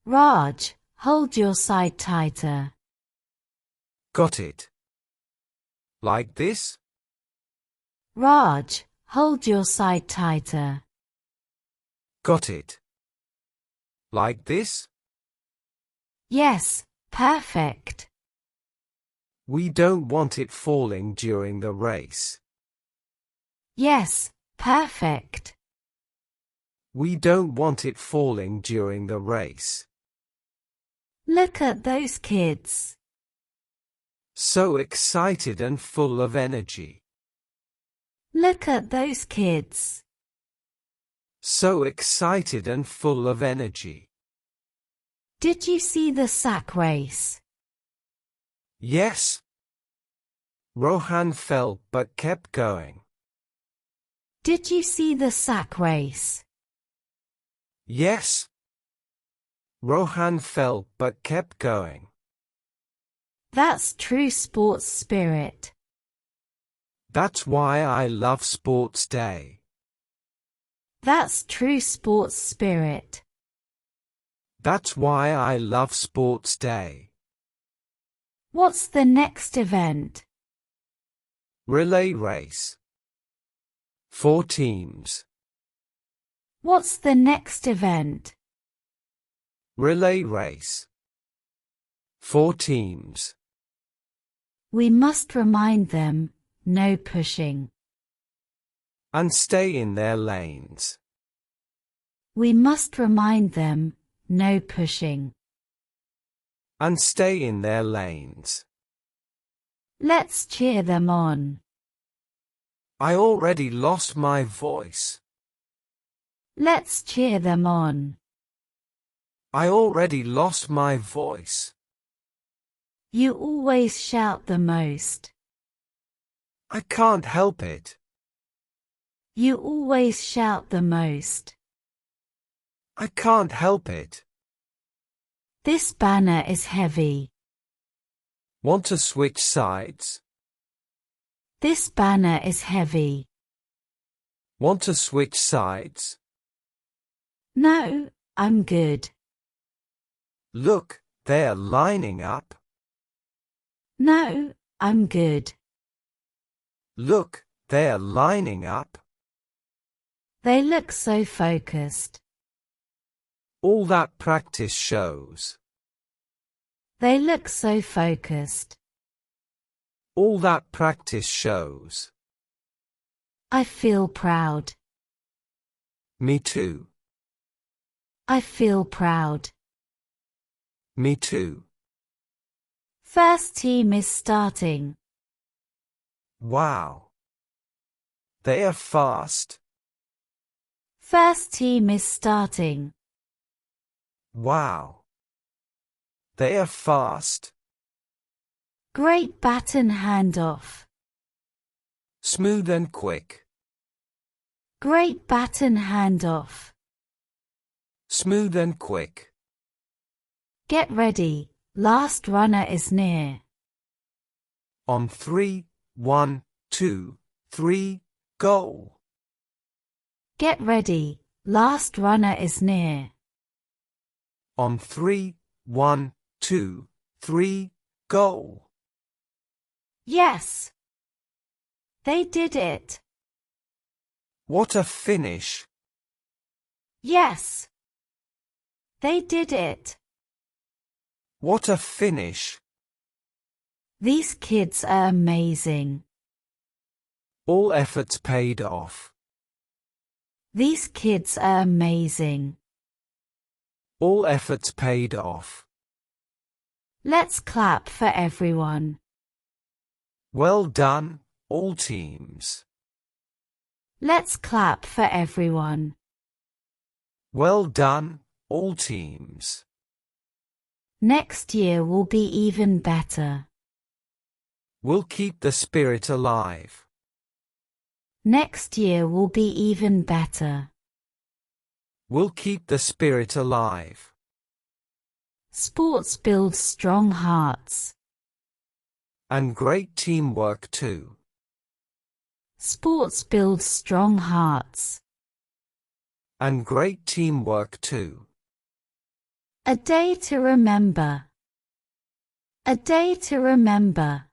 Raj, hold your side tighter. Got it. Like this? Raj, hold your side tighter. Got it. Like this? Yes, perfect. We don't want it falling during the race. Yes, perfect. We don't want it falling during the race. Look at those kids. So excited and full of energy. Look at those kids. So excited and full of energy. Did you see the sack race? Yes. Rohan fell but kept going. Did you see the sack race? Yes. Rohan fell but kept going. That's true sports spirit. That's why I love Sports Day. That's true sports spirit. That's why I love Sports Day. What's the next event? Relay race. 4 teams. What's the next event? Relay race. 4 teams. We must remind them, no pushing. And stay in their lanes. We must remind them, no pushing. And stay in their lanes. Let's cheer them on. I already lost my voice. Let's cheer them on. I already lost my voice. You always shout the most. I can't help it. You always shout the most. I can't help it. This banner is heavy. Want to switch sides? This banner is heavy. Want to switch sides? No, I'm good. Look, they're lining up. No, I'm good. Look, they're lining up. They look so focused. All that practice shows. They look so focused. All that practice shows. I feel proud. Me too. I feel proud. Me too. First team is starting. Wow. They are fast. First team is starting. Wow. They are fast. Great baton handoff. Smooth and quick. Great baton handoff. Smooth and quick. Get ready, last runner is near. On 3, 1, 2, 3, go. Get ready, last runner is near. On 3, 1, 2, 3, go. Yes! They did it! What a finish! Yes! They did it! What a finish! These kids are amazing. All efforts paid off. These kids are amazing. All efforts paid off. Let's clap for everyone. Well done, all teams. Let's clap for everyone. Well done, all teams. Next year will be even better. We'll keep the spirit alive. Next year will be even better. We'll keep the spirit alive. Sports builds strong hearts. And great teamwork too. Sports builds strong hearts. And great teamwork too. A day to remember. A day to remember.